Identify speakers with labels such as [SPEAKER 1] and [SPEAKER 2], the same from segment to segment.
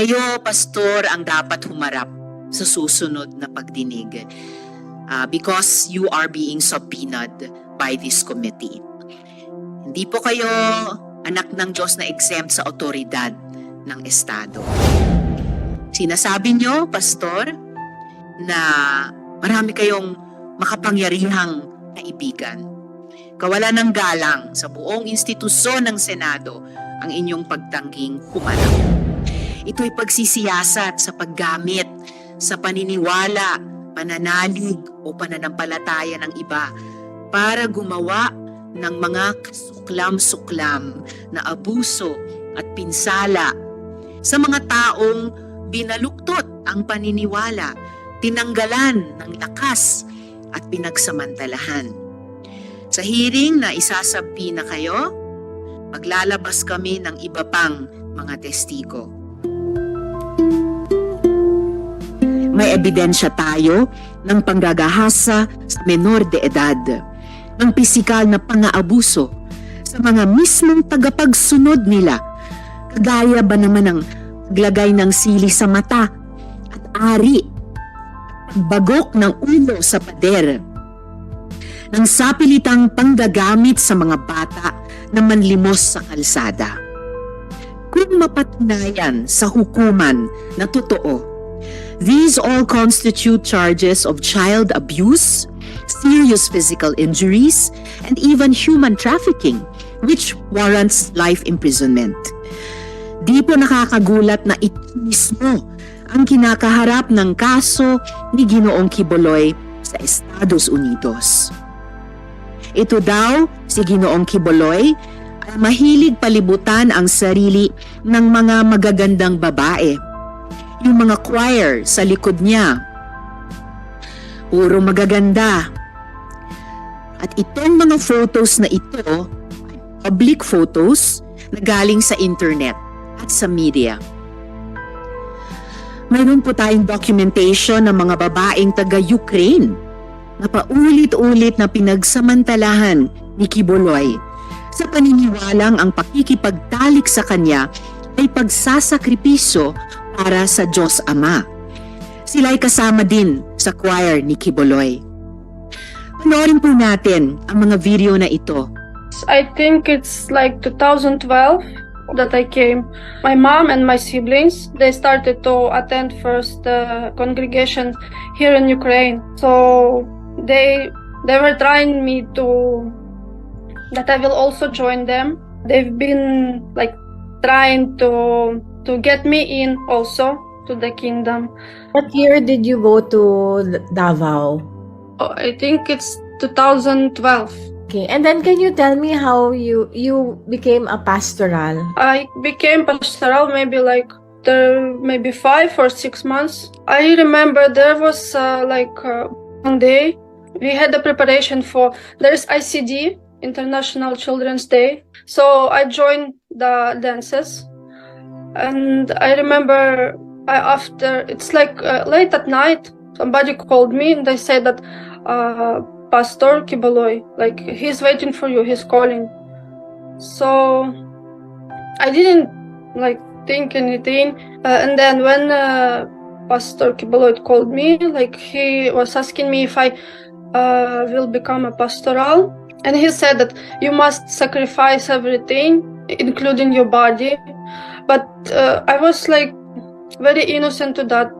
[SPEAKER 1] Kayo, pastor, ang dapat humarap sa susunod na pagdinig because you are being subpoenaed by this committee. Hindi po kayo anak ng Diyos na exempt sa otoridad ng Estado. Sinasabi nyo, pastor, na marami kayong makapangyarihang kaibigan. Kawalan ng galang sa buong institusyon ng Senado ang inyong pagtangging humarap. Ito'y pagsisiyasat sa paggamit sa paniniwala, pananalig o pananampalataya ng iba para gumawa ng mga kasuklam-suklam na abuso at pinsala sa mga taong binaluktot ang paniniwala, tinanggalan ng lakas at pinagsamantalahan. Sa hearing na isasabi na kayo, maglalabas kami ng iba pang mga testigo. May ebidensya tayo ng panggagahasa sa menor de edad, ng pisikal na pang-aabuso sa mga mismong tagapagsunod nila. Kagaya ba naman ng paglagay ng sili sa mata at ari, pagbagok ng ulo sa pader, ng sapilitang panggagamit sa mga bata na manlimos sa kalsada. Kung mapatunayan sa hukuman na totoo, these all constitute charges of child abuse, serious physical injuries, and even human trafficking, which warrants life imprisonment. Di po nakakagulat na ito mismo ang kinakaharap ng kaso ni Ginoong Quiboloy sa Estados Unidos. Ito daw, si Ginoong Quiboloy, ay mahilig palibutan ang sarili ng mga magagandang babae. Yung mga choir sa likod niya, puro magaganda. At itong mga photos na ito, public photos na galing sa internet at sa media. Mayroon po tayong documentation ng mga babaeng taga-Ukraine na paulit-ulit na pinagsamantalahan ni Quiboloy sa paniniwalang ang pakikipagtalik sa kanya ay pagsasakripisyo para sa Diyos Ama. Sila ay kasama din sa choir ni Quiboloy. Panoorin po natin ang mga video na ito.
[SPEAKER 2] I think it's like 2012 that I came. My mom and my siblings, they started to attend first congregation here in Ukraine. So they were trying me to that I will also join them. They've been like trying to get me in also to the kingdom.
[SPEAKER 3] What year did you go to Davao?
[SPEAKER 2] Oh, I think it's 2012.
[SPEAKER 3] Okay, and then can you tell me how you became a pastoral?
[SPEAKER 2] I became pastoral maybe like maybe 5 or 6 months. I remember there was one day we had the preparation for there's ICD, International Children's Day. So I joined the dances, and I remember after it's like late at night, somebody called me and they said that Pastor Quiboloy, like he's waiting for you, he's calling. So I didn't like think anything, and then when Pastor Quiboloy called me, like he was asking me if I will become a pastoral, and he said that you must sacrifice everything, including your body. But I was like very innocent to that.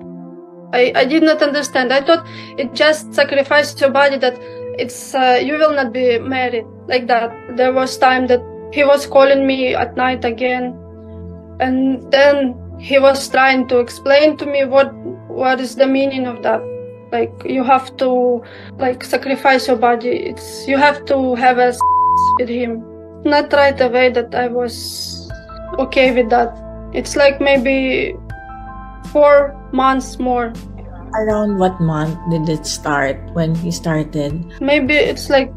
[SPEAKER 2] I did not understand. I thought it just sacrificed your body, that it's you will not be married like that. There was time that he was calling me at night again, and then he was trying to explain to me what is the meaning of that. Like you have to like sacrifice your body. You have to have a with him. Not right away that I was okay with that. It's like maybe 4 months more.
[SPEAKER 3] Around what month did it start when he started?
[SPEAKER 2] Maybe it's like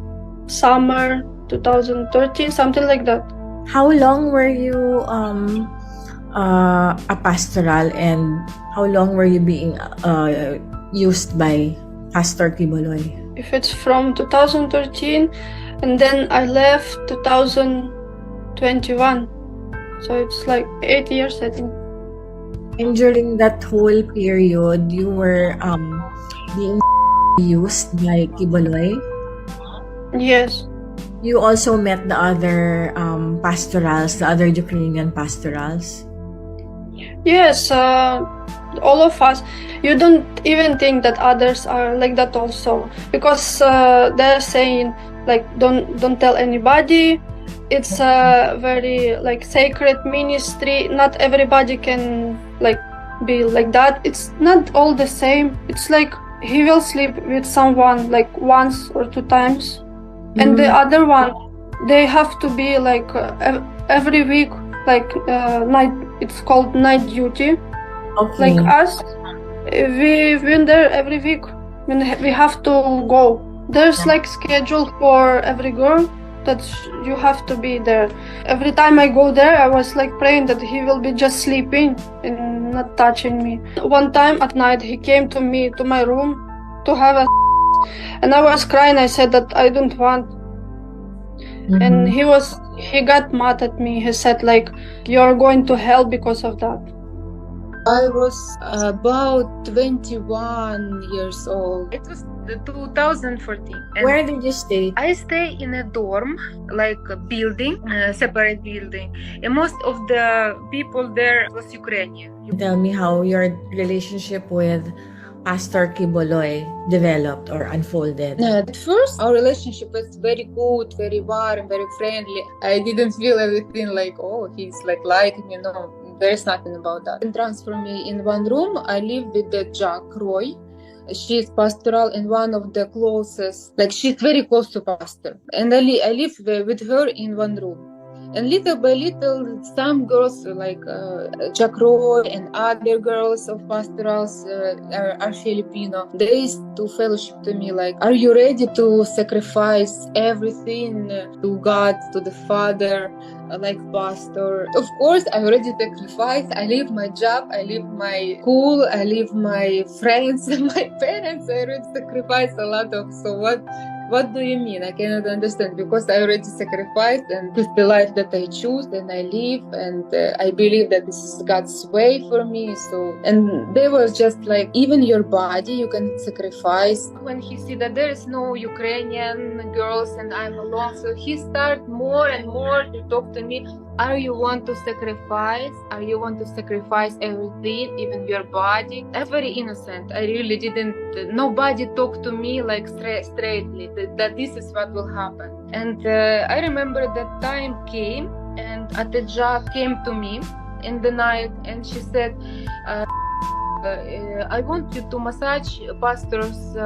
[SPEAKER 2] summer 2013, something like that.
[SPEAKER 3] How long were you a pastoral, and how long were you being used by Pastor Quiboloy?
[SPEAKER 2] If it's from 2013, and then I left 2021, so it's like 8 years, I think.
[SPEAKER 3] And during that whole period, you were being used by Kiboloy.
[SPEAKER 2] Yes.
[SPEAKER 3] You also met the other pastorals, the other Ukrainian pastorals.
[SPEAKER 2] Yes, all of us. You don't even think that others are like that also, because they're saying like don't tell anybody. It's a very like sacred ministry. Not everybody can like be like that. It's not all the same. It's like he will sleep with someone like once or two times, and the other one they have to be like every week like night. It's called night duty.
[SPEAKER 3] Okay.
[SPEAKER 2] Like us, we've been there every week. When we have to go. There's like schedule for every girl that you have to be there. Every time I go there, I was like praying that he will be just sleeping and not touching me. One time at night, he came to me to my room to have a and I was crying. I said that I don't want. And he got mad at me. He said like, you're going to hell because of that.
[SPEAKER 4] I was about 21 years old. It was 2014. And
[SPEAKER 3] Where did you stay?
[SPEAKER 4] I stay in a dorm, like a building, separate building. And most of the people there was Ukrainian.
[SPEAKER 3] Tell me how your relationship with Pastor Kiboloy developed or unfolded.
[SPEAKER 4] At first, our relationship was very good, very warm, very friendly. I didn't feel everything like, oh, he's like me. No, there's nothing about that. And transfer me in one room. I live with the Jack Roy. She's pastoral and one of the closest, like she's very close to pastor. And I live with her in one room. And little by little, some girls like Jack Roy and other girls of pastorals are Filipino. They used to fellowship to me like, are you ready to sacrifice everything to God, to the Father, like pastor? Of course, I already sacrificed. I leave my job, I leave my school, I leave my friends, my parents. I already sacrificed a lot of. So what do you mean? I cannot understand, because I already sacrificed, and this is the life that I choose and I live, and I believe that this is God's way for me. So, and they was just like, even your body you can sacrifice. When he see that there is no Ukrainian girls and I'm alone, so he start more and more to talk to me. Are you want to sacrifice? Are you want to sacrifice everything, even your body? I'm very innocent. I really didn't. Nobody talked to me like straightly that this is what will happen. And I remember that time came, and Atejah came to me in the night, and she said, I want you to massage pastor's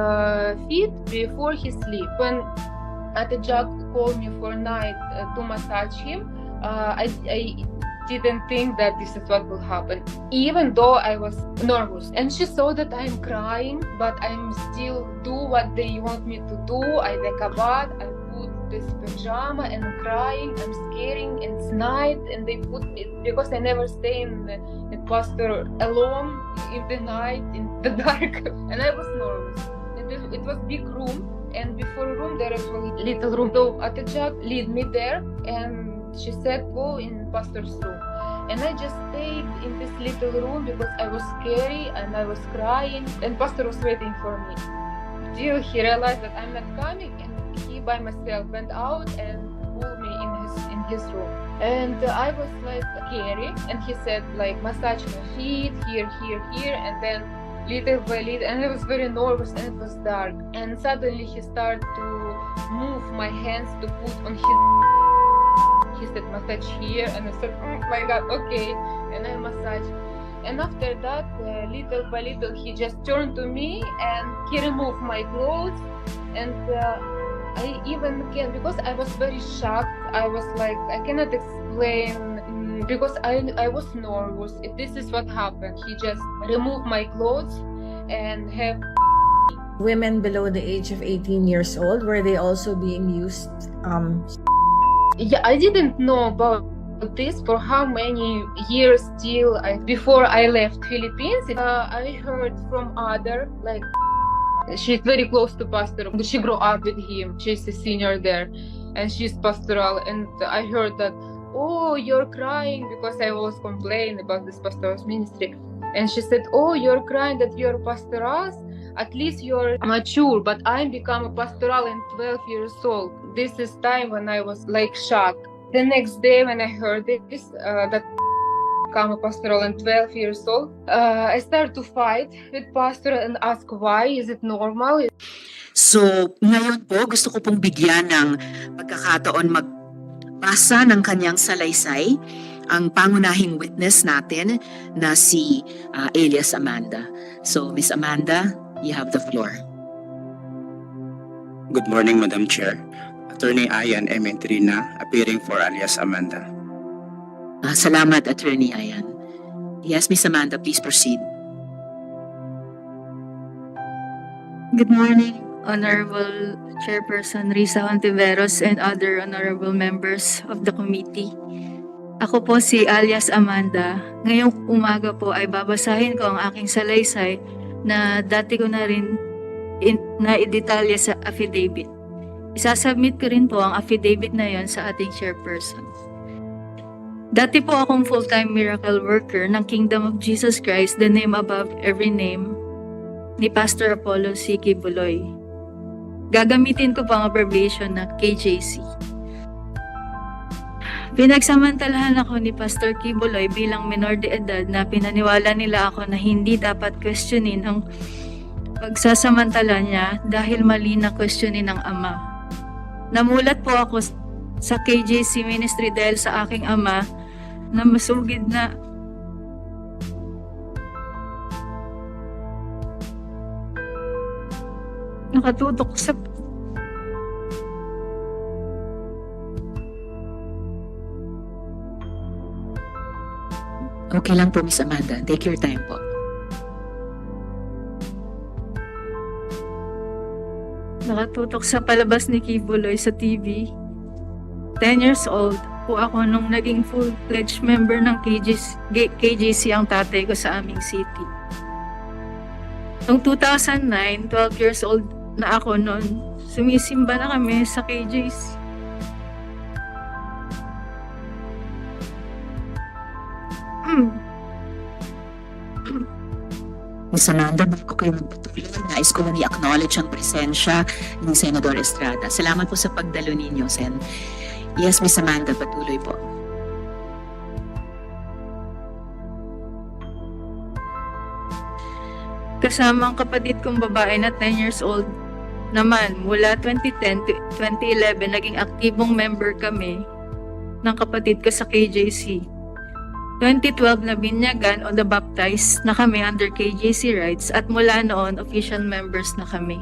[SPEAKER 4] feet before he sleep. When Atejah called me for night to massage him, I didn't think that this is what will happen, even though I was nervous. And she saw that I'm crying, but I'm still do what they want me to do. I take a bath, I put this pajama and I'm crying, I'm scaring, and it's night, and they put it, because I never stay in the pastor alone in the night, in the dark, and I was nervous. It was big room, and before room there is a little room. So Atejah lead me there, and she said, go in pastor's room. And I just stayed in this little room because I was scary and I was crying, and pastor was waiting for me. Till he realized that I'm not coming, and he by myself went out and pulled me in his room. And I was like scary, and he said like, massage my feet, here, and then little by little, and I was very nervous, and it was dark. And suddenly he started to move my hands to put on his. He said massage here, and I said, oh my God, okay, and I massaged. And after that, little by little, he just turned to me and he removed my clothes. And I even can, because I was very shocked. I was like, I cannot explain, because I was nervous. If this is what happened, he just removed my clothes and have.
[SPEAKER 3] Women below the age of 18 years old, were they also being used?
[SPEAKER 4] Yeah, I didn't know about this for how many years till before I left Philippines. I heard from other, like, she's very close to pastor. She grew up with him. She's a senior there, and she's pastoral. And I heard that, oh, you're crying because I always complain about this pastor's ministry. And she said, "Oh, you're crying that you're pastoral? At least you're mature, but I become a pastoral in 12 years old." This is time when I was like shocked. The next day when I heard this, that become a pastoral in 12 years old, I started to fight with pastor and ask why, is it normal?
[SPEAKER 1] So, ngayon po, gusto ko pong bigyan ng pagkakataon magbasa ng kanyang salaysay ang pangunahing witness natin na si Elias Amanda. So, Miss Amanda, you have the floor.
[SPEAKER 5] Good morning, Madam Chair. Attorney Ayan M. Entrina, appearing for alias Amanda.
[SPEAKER 1] Salamat, Attorney Ayan. Yes, Miss Amanda, please proceed.
[SPEAKER 6] Good morning, Honorable Chairperson Risa Ontiveros and other honorable members of the committee. Ako po si alias Amanda. Ngayong umaga po ay babasahin ko ang aking salaysay na dati ko na rin na-idetalya sa affidavit. Isasubmit ko rin po ang affidavit na yon sa ating chairperson. Dati po akong full-time miracle worker ng Kingdom of Jesus Christ, the name above every name, ni Pastor Apollo C. Kibuloy. Gagamitin ko po ang abbreviation na KJC. Pinagsamantalahan ako ni Pastor Kibuloy bilang menor de edad na pinaniwala nila ako na hindi dapat questionin ang pagsasamantala niya dahil mali na questionin ng ama. Namulat po ako sa KJC ministry dahil sa aking ama na masugid na nakatutok sa
[SPEAKER 1] Okay lang po, Miss Amanda. Take your time po.
[SPEAKER 6] nakatutok sa palabas ni Kibuloy sa TV. 10 years old po ako nung naging full-fledged member ng KJC ang tatay ko sa aming city. Noong 2009, 12 years old na ako noon, sumisimba na kami sa KJC.
[SPEAKER 1] Miss Amanda, bago kayo magpatuloy, nais ko lang i-acknowledge ang presensya ni Senador Estrada. Salamat po sa pagdalo ninyo, Sen. Yes, Miss Amanda, patuloy po.
[SPEAKER 6] Kasama ang kapatid kong babae na 10 years old naman, mula 2010 to 2011, naging aktibong member kami ng kapatid ko sa KJC. 2012 na binyagan o na-baptize na kami under KJC rights at mula noon, official members na kami.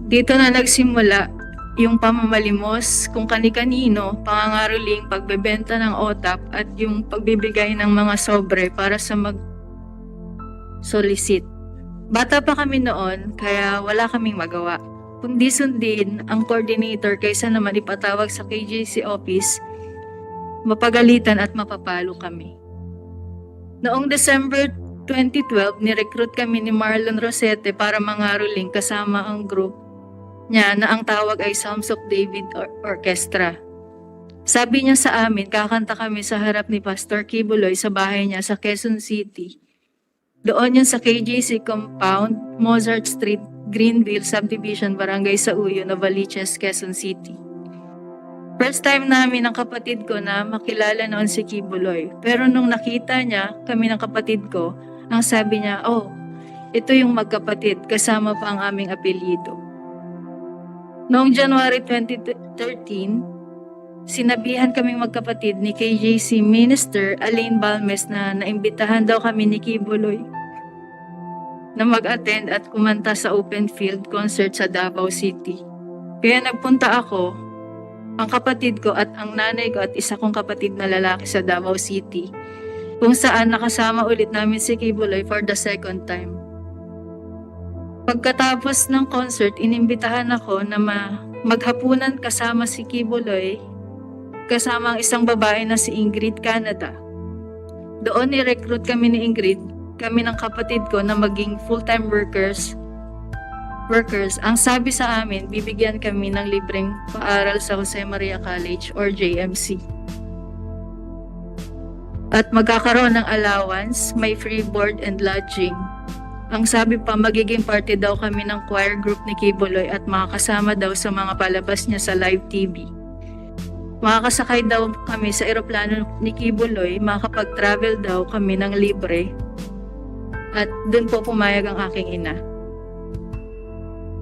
[SPEAKER 6] Dito na nagsimula yung pamamalimos kung kani-kanino, pangangaroling, pagbebenta ng OTAP at yung pagbibigay ng mga sobre para sa mag-solicit. Bata pa kami noon, kaya wala kaming magawa. Kundi sundin ang coordinator kaysa naman ipatawag sa KJC office, mapagalitan at mapapalo kami. Noong December 2012, nirecruit kami ni Marlon Rosete para mangaroling kasama ang group niya na ang tawag ay Psalms of David Orchestra. Sabi niya sa amin, kakanta kami sa harap ni Pastor Kibuloy sa bahay niya sa Quezon City. Doon yun sa KJC Compound, Mozart Street, Greenville Subdivision, Barangay Sauyo, Novaliches, Quezon City. First time namin ng kapatid ko na makilala noon si Kibuloy. Pero nung nakita niya kami ng kapatid ko, ang sabi niya, "Oh, ito yung magkapatid, kasama pa ang aming apelyido." Noong January 2013, sinabihan kaming magkapatid ni KJC Minister Elaine Balmes na naimbitahan daw kami ni Kibuloy na mag-attend at kumanta sa open field concert sa Davao City. Kaya nagpunta ako, ang kapatid ko at ang nanay ko at isa kong kapatid na lalaki sa Davao City, kung saan nakasama ulit namin si Kibuloy for the second time. Pagkatapos ng concert, inimbitahan ako na maghapunan kasama si Kibuloy, kasama ang isang babae na si Ingrid Canada. Doon ni-recruit kami ni Ingrid, kami ng kapatid ko na maging full-time workers. Ang sabi sa amin, bibigyan kami ng libreng paaral sa Jose Maria College or JMC. At magkakaroon ng allowance, may free board and lodging. Ang sabi pa, magiging party daw kami ng choir group ni Kibuloy at makakasama daw sa mga palabas niya sa live TV. Makakasakay daw kami sa eroplano ni Kibuloy, makakapag-travel daw kami ng libre. At dun po pumayag ang aking ina.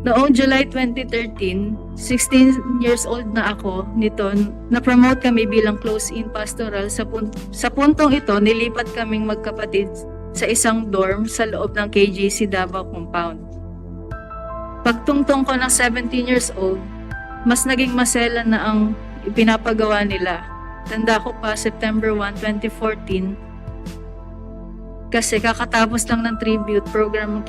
[SPEAKER 6] Noong July 2013, 16 years old na ako nito, na-promote kami bilang close-in pastoral. Sa puntong ito, nilipat kaming magkapatid sa isang dorm sa loob ng KJC Davao Compound. Pagtungtong ko ng 17 years old, mas naging masela na ang ipinapagawa nila. Tanda ko pa, September 1, 2014, kasi kakatapos lang ng tribute program ng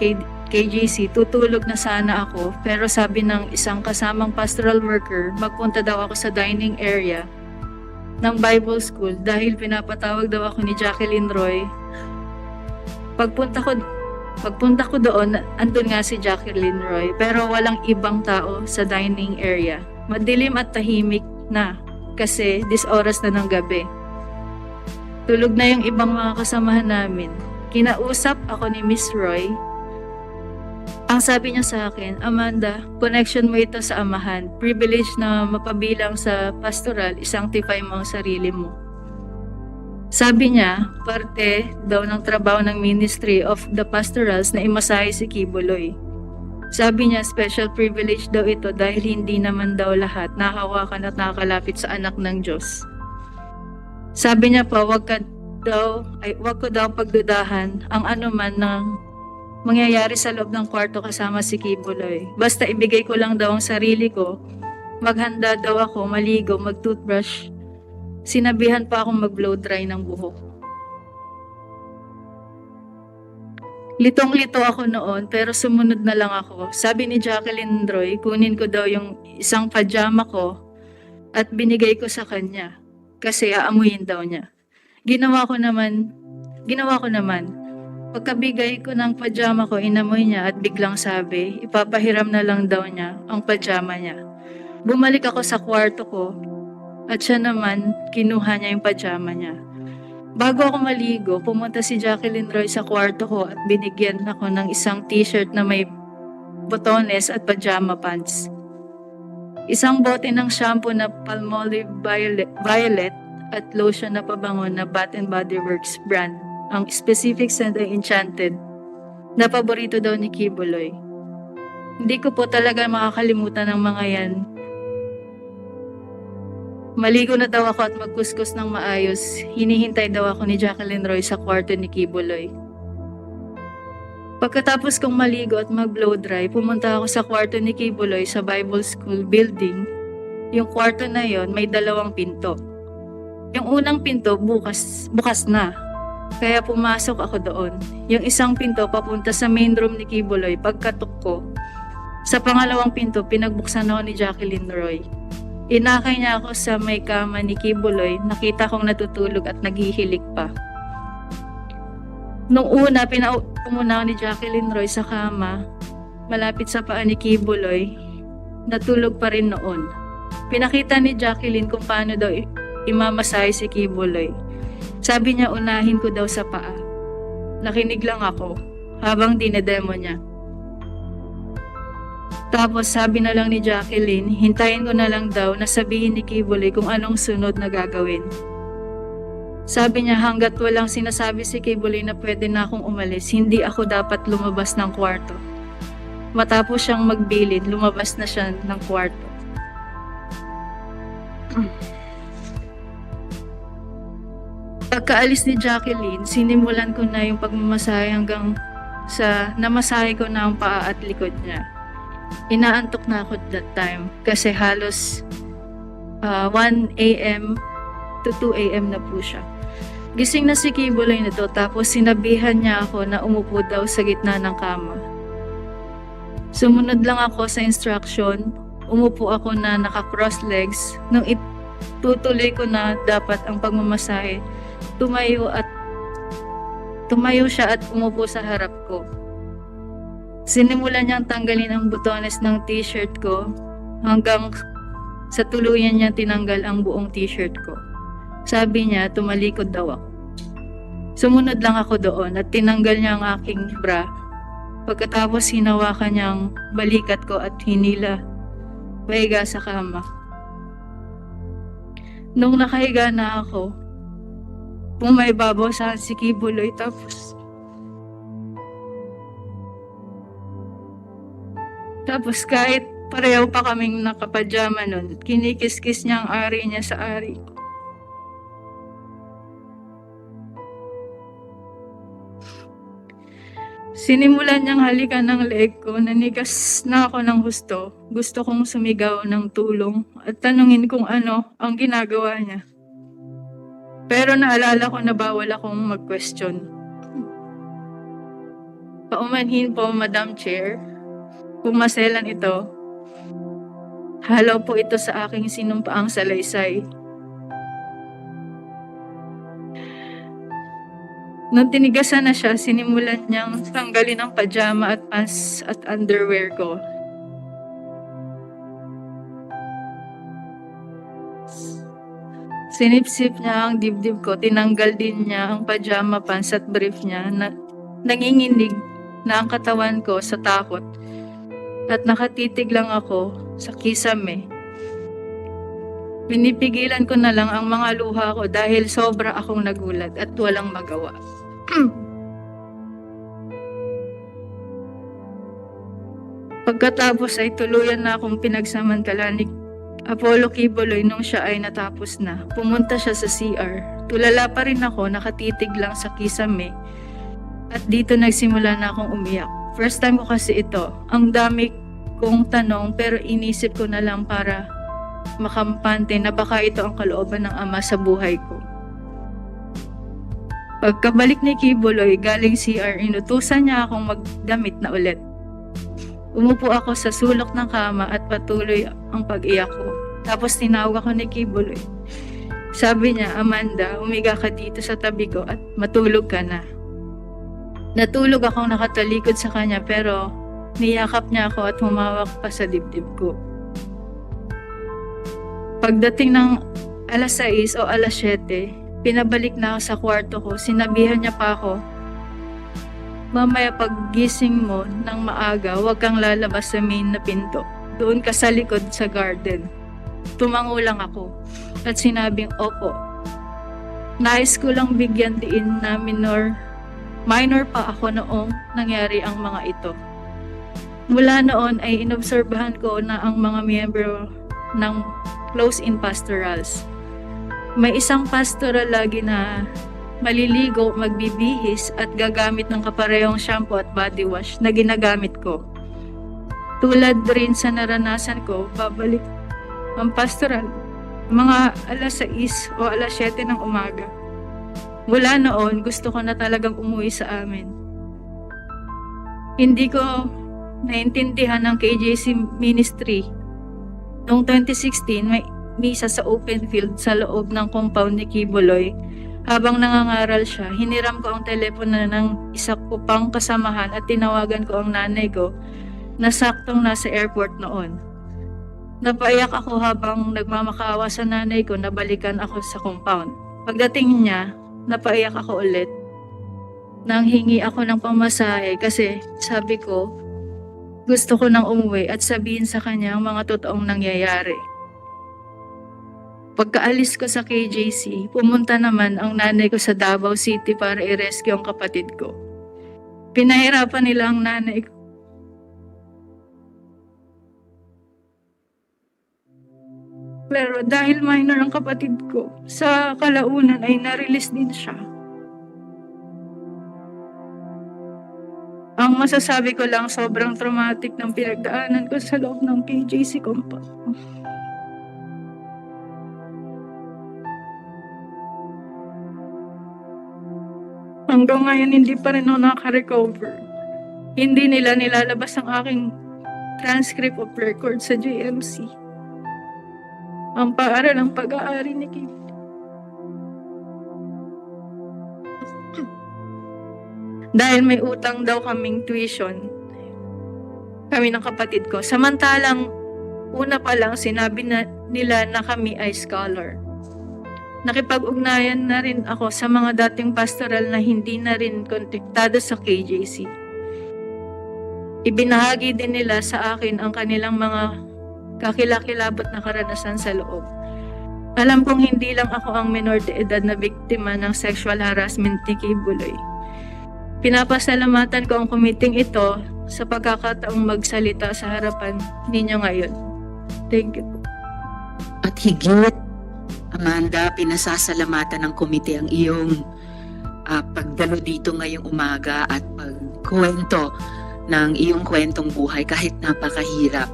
[SPEAKER 6] KJC, tutulog na sana ako, pero sabi ng isang kasamang pastoral worker, magpunta daw ako sa dining area ng Bible School dahil pinapatawag daw ako ni Jacqueline Roy. Pagpunta ko doon, andun nga si Jacqueline Roy, pero walang ibang tao sa dining area. Madilim at tahimik na kasi 10 oras na ng gabi. Tulog na yung ibang mga kasamahan namin. Kinausap ako ni Miss Roy. Ang sabi niya sa akin, Amanda, connection mo ito sa amahan. Privilege na mapabilang sa pastoral, isanctify mo ang sarili mo. Sabi niya, parte daw ng trabaho ng Ministry of the Pastorals na imasahe si Kibuloy. Sabi niya, special privilege daw ito dahil hindi naman daw lahat nahawakan at nakakalapit sa anak ng Diyos. Sabi niya pa, wag ko daw pagdudahan ang anuman ng mangyayari sa loob ng kwarto kasama si Kibuloy. Basta ibigay ko lang daw ang sarili ko, maghanda daw ako, maligo, mag-toothbrush. Sinabihan pa akong mag-blow dry ng buhok. Litong-lito ako noon pero sumunod na lang ako. Sabi ni Jacqueline Roy, kunin ko daw yung isang pajama ko at binigay ko sa kanya kasi aamuyin daw niya. Ginawa ko naman. Pagkabigay ko ng pajama ko, inamoy niya at biglang sabi, ipapahiram na lang daw niya ang pajama niya. Bumalik ako sa kwarto ko at siya naman kinuha niya yung pajama niya. Bago ako maligo, pumunta si Jacqueline Roy sa kwarto ko at binigyan ako ng isang t-shirt na may botones at pajama pants. Isang bote ng shampoo na Palmolive Violet at lotion na pabango na Bath & Body Works brand. Ang specific scent ay Enchanted, na paborito daw ni Kibuloy. Hindi ko po talaga makakalimutan ng mga yan. Maligo na daw ako at magkuskus ng maayos. Hinihintay daw ako ni Jacqueline Roy sa kwarto ni Kibuloy. Pagkatapos kong maligo at mag-blow dry, pumunta ako sa kwarto ni Kibuloy sa Bible School building. Yung kwarto na yon may 2 pinto. Yung unang pinto bukas na. Kaya pumasok ako doon. Yung isang pinto papunta sa main room ni Kibuloy. Pagkatok ko, sa pangalawang pinto pinagbuksan ako ni Jacqueline Roy. Inakay niya ako sa may kama ni Kibuloy. Nakita kong natutulog at naghihilik pa. Nung una, pinauuna ako ni Jacqueline Roy sa kama. Malapit sa paa ni Kibuloy. Natulog pa rin noon. Pinakita ni Jacqueline kung paano daw imamasahe si Kibuloy. Sabi niya unahin ko daw sa paa. Nakinig lang ako habang dinedemo niya. Tapos sabi na lang ni Jacqueline, hintayin ko na lang daw na sabihin ni Kibuloy kung anong sunod na gagawin. Sabi niya hanggat walang sinasabi si Kibuloy na pwede na akong umalis, hindi ako dapat lumabas ng kwarto. Matapos siyang magbilin, lumabas na siya ng kwarto. Pagkaalis ni Jacqueline, sinimulan ko na yung pagmamasahe hanggang sa namasahe ko na ang paa at likod niya. Inaantok na ako that time kasi halos 1 a.m. to 2 a.m. na po siya. Gising na si Kibuloy na to tapos sinabihan niya ako na umupo daw sa gitna ng kama. Sumunod lang ako sa instruction, umupo ako na naka-cross legs. Nung itutuloy ko na dapat ang pagmamasahe, tumayo siya at umupo sa harap ko. Sinimulan niyang tanggalin ang butones ng t-shirt ko hanggang sa tuluyan niya tinanggal ang buong t-shirt ko. Sabi niya, tumalikod daw ako. Sumunod lang ako doon at tinanggal niya ang aking bra. Pagkatapos hinawakan niyang balikat ko at hinila pahiga sa kama. Nung nakahiga na ako, pumaibabaw sa si Kibuloy tapos kahit pareho pa kaming nakapajama nun, kinikis-kis niya ang ari niya sa ari ko. Sinimulan niyang halikan ng leeg ko, nanigas na ako ng husto. Gusto kong sumigaw ng tulong at tanungin kung ano ang ginagawa niya. Pero naalala ko na bawal akong mag-question. Paumanhin po, Madam Chair. Pumaselan ito. Halaw po ito sa aking sinumpaang salaysay. Nung tinigasan na siya, sinimulan niyang tanggalin ang pajama at pants at underwear ko. Sinipsip niya ang dibdib ko, tinanggal din niya ang pajama pants at brief niya na nanginginig na ang katawan ko sa takot at nakatitig lang ako sa kisame. Pinipigilan ko na lang ang mga luha ko dahil sobra akong nagulat at walang magawa. Pagkatapos ay tuluyan na akong pinagsamantala ni Apollo Kibuloy nung siya ay natapos na. Pumunta siya sa CR. Tulala pa rin ako, nakatitig lang sa kisame. At dito nagsimula na akong umiyak. First time ko kasi ito. Ang dami kong tanong pero inisip ko na lang para makampante na baka ito ang kalooban ng Ama sa buhay ko. Pagkabalik ni Kibuloy galing CR, inutusan niya akong magdamit na ulit. Umupo ako sa sulok ng kama at patuloy ang pag-iyak ko. Tapos tinawag ako ni Kibuloy. Sabi niya, Amanda, umiga ka dito sa tabi ko at matulog ka na. Natulog akong nakatalikod sa kanya pero niyakap niya ako at humawak pa sa dibdib ko. Pagdating ng alas 6 o alas 7, pinabalik na ako sa kwarto ko. Sinabihan niya pa ako, mamaya paggising mo ng maaga, huwag kang lalabas sa main na pinto. Doon ka sa likod sa garden. Tumango lang ako at sinabing, opo. Nais ko lang bigyan diin na minor pa ako noong nangyari ang mga ito. Mula noon ay inobserbahan ko na ang mga miyembro ng close-in pastorals. May isang pastoral lagi na maliligo, magbibihis at gagamit ng kaparehong shampoo at body wash na ginagamit ko. Tulad rin sa naranasan ko, babalik ang pastoral mga alas 6 o alas 7 ng umaga. Mula noon, gusto ko na talagang umuwi sa amin. Hindi ko naintindihan ng KJC ministry. Noong 2016, may misa sa open field sa loob ng compound ni Kibuloy. Habang nangangaral siya, hiniram ko ang telepono ng isa ko pang kasamahan at tinawagan ko ang nanay ko na saktong nasa airport noon. Napaiyak ako habang nagmamakaawa sa nanay ko na balikan ako sa compound. Pagdating niya, napaiyak ako ulit. Nanghingi ako ng pamasahe kasi sabi ko, gusto ko nang umuwi at sabihin sa kanya ang mga totoong nangyayari. Pagkaalis ko sa KJC, pumunta naman ang nanay ko sa Davao City para i-rescue ang kapatid ko. Pinahirapan nila ang nanay ko. Pero dahil minor ang kapatid ko, sa kalaunan ay na-release din siya. Ang masasabi ko lang, sobrang traumatic ng pinagdaanan ko sa loob ng KJC compound. Hanggang ngayon, hindi pa rin ako nakaka-recover. Hindi nila nilalabas ang aking transcript of record sa JMC. Ang paaral ng pag-aari ni Kim. Dahil may utang daw kaming tuition, kami ng kapatid ko. Samantalang, una pa lang sinabi na nila na kami ay scholar. nakipag-ugnayan na rin ako sa mga dating pastoral na hindi na rin kontaktado sa KJC. Ibinahagi din nila sa akin ang kanilang mga kakilakilabot na karanasan sa loob. Alam kong hindi lang ako ang menor de edad na biktima ng sexual harassment ni Kibuloy. Pinapasalamatan ko ang kumiting ito sa pagkakataong magsalita sa harapan ninyo ngayon. Thank you.
[SPEAKER 1] At higit, Amanda, pinasasalamatan ng komite ang iyong pagdalo dito ngayong umaga at pagkwento ng iyong kwentong buhay kahit napakahirap.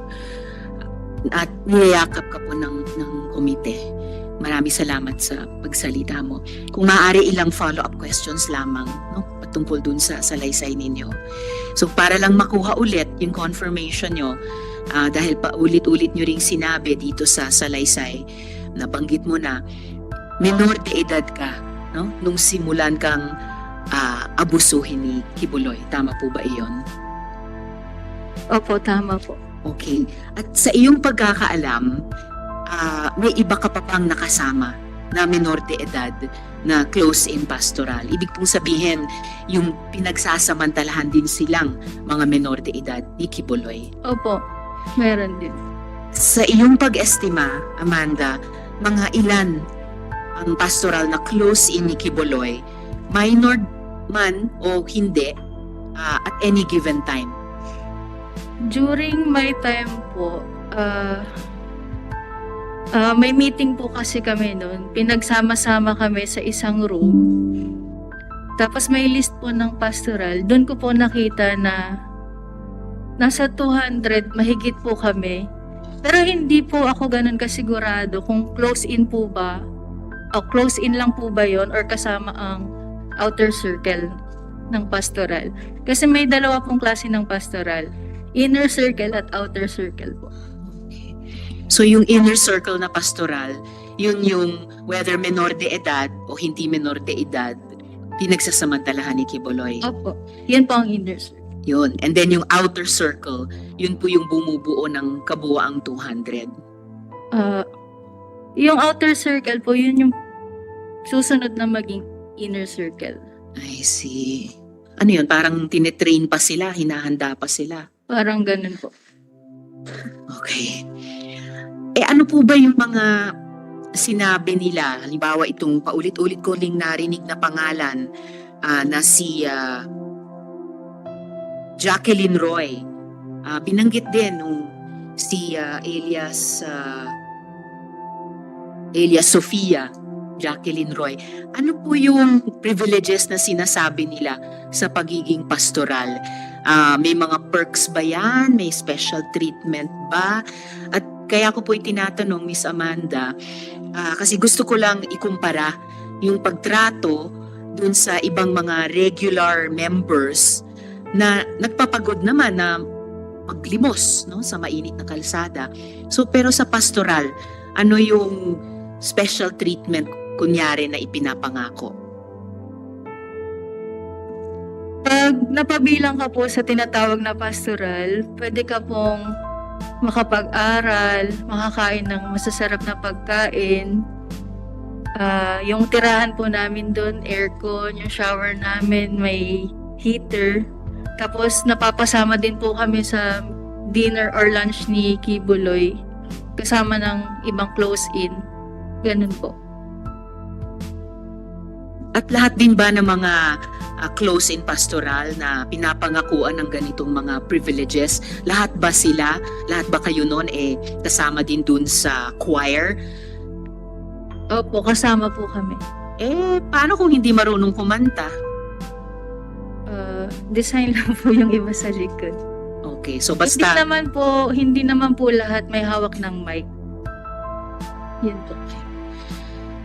[SPEAKER 1] At niyayakap ka po ng komite. Maraming salamat sa pagsalita mo. Kung maaari, ilang follow-up questions lamang, no? Patungkol dun sa salaysay ninyo. So para lang makuha ulit yung confirmation nyo, dahil paulit-ulit nyo ring sinabi dito sa salaysay, nabanggit mo na menor de edad ka, no? Nung simulan kang abusuhin ni Kibuloy. Tama po ba iyon?
[SPEAKER 6] Opo, tama po.
[SPEAKER 1] Okay. At sa iyong pagkakaalam, may iba ka pa pang nakasama na menor de edad na close-in pastoral. Ibig pong sabihin, yung pinagsasamantalahan din silang mga menor de edad ni Kibuloy.
[SPEAKER 6] Opo, meron din.
[SPEAKER 1] Sa iyong pag-estima, Amanda, mga ilan ang pastoral na close-in ni Kibuloy, minor man o hindi, at any given time?
[SPEAKER 6] During my time po, may meeting po kasi kami noon. Pinagsama-sama kami sa isang room. Tapos may list po ng pastoral. Doon ko po nakita na nasa 200 mahigit po kami. Pero hindi po ako ganun kasigurado kung close-in po ba o close-in lang po ba yon or kasama ang outer circle ng pastoral. Kasi may dalawa pong klase ng pastoral. Inner circle at outer circle po.
[SPEAKER 1] So yung inner circle na pastoral, yun yung whether menor de edad o hindi menor de edad, pinagsasamantalahan ni Kibuloy.
[SPEAKER 6] Opo, yan po ang inner circle.
[SPEAKER 1] Yun. And then yung outer circle, yun po yung bumubuo ng kabuoang 200.
[SPEAKER 6] Yung outer circle po, yun yung susunod na maging inner circle.
[SPEAKER 1] I see. Ano yun? Parang tinetrain pa sila, hinahanda pa sila.
[SPEAKER 6] Parang ganun po.
[SPEAKER 1] Okay. Ano po ba yung mga sinabi nila? Halimbawa, itong paulit-ulit ko ling narinig na pangalan na si Jacqueline Roy. Binanggit din nung si Elias Sofia, Jacqueline Roy. Ano po yung privileges na sinasabi nila sa pagiging pastoral? May mga perks ba yan? May special treatment ba? At kaya ko po itinatanong, Miss Amanda, kasi gusto ko lang ikumpara yung pagtrato dun sa ibang mga regular members na nagpapagod naman na maglimos, no, sa mainit na kalsada. So pero sa pastoral, ano yung special treatment kunyari na ipinapangako?
[SPEAKER 6] Pag napabilang ka po sa tinatawag na pastoral, pwede ka pong makapag-aral, makakain ng masasarap na pagkain. Yung tirahan po namin doon, aircon, yung shower namin, may heater. Tapos napapasama din po kami sa dinner or lunch ni Kibuloy, kasama ng ibang close-in. Ganun po.
[SPEAKER 1] At lahat din ba ng mga close-in pastoral na pinapangakuan ng ganitong mga privileges, lahat ba sila, lahat ba kayo noon kasama din dun sa choir?
[SPEAKER 6] Opo, kasama po kami.
[SPEAKER 1] Paano kung hindi marunong kumanta?
[SPEAKER 6] Design lang po yung iba sa likod.
[SPEAKER 1] Okay, so basta...
[SPEAKER 6] Hindi naman po lahat may hawak ng mic. Yun po.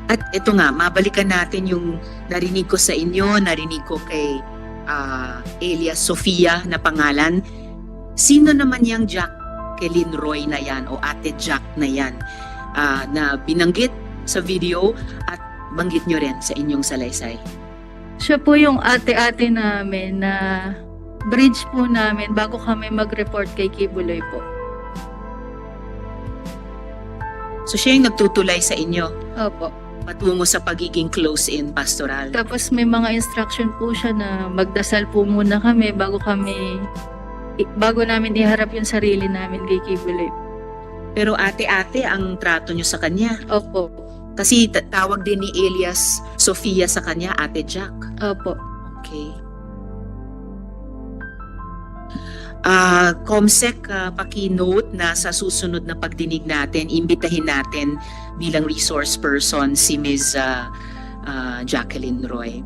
[SPEAKER 1] At ito nga, mabalikan natin yung narinig ko sa inyo, narinig ko kay Elias Sofia na pangalan. Sino naman yung Jacqueline Roy na yan o Ate Jack na yan na binanggit sa video at banggit nyo rin sa inyong salaysay?
[SPEAKER 6] Siya po yung ate-ate namin na bridge po namin bago kami mag-report kay Kibuloy po.
[SPEAKER 1] So siya yung nagtutulay sa inyo?
[SPEAKER 6] Opo.
[SPEAKER 1] patungo sa pagiging close-in pastoral.
[SPEAKER 6] Tapos may mga instruction po siya na magdasal po muna kami bago namin iharap yung sarili namin kay Kibuloy.
[SPEAKER 1] Pero ate-ate ang trato nyo sa kanya.
[SPEAKER 6] Opo.
[SPEAKER 1] Kasi tawag din ni Elias Sofia sa kanya, Ate Jack.
[SPEAKER 6] Opo.
[SPEAKER 1] Okay. Comsec, paki-note na sa susunod na pagdinig natin, imbitahin natin bilang resource person si Ms. Jacqueline Roy.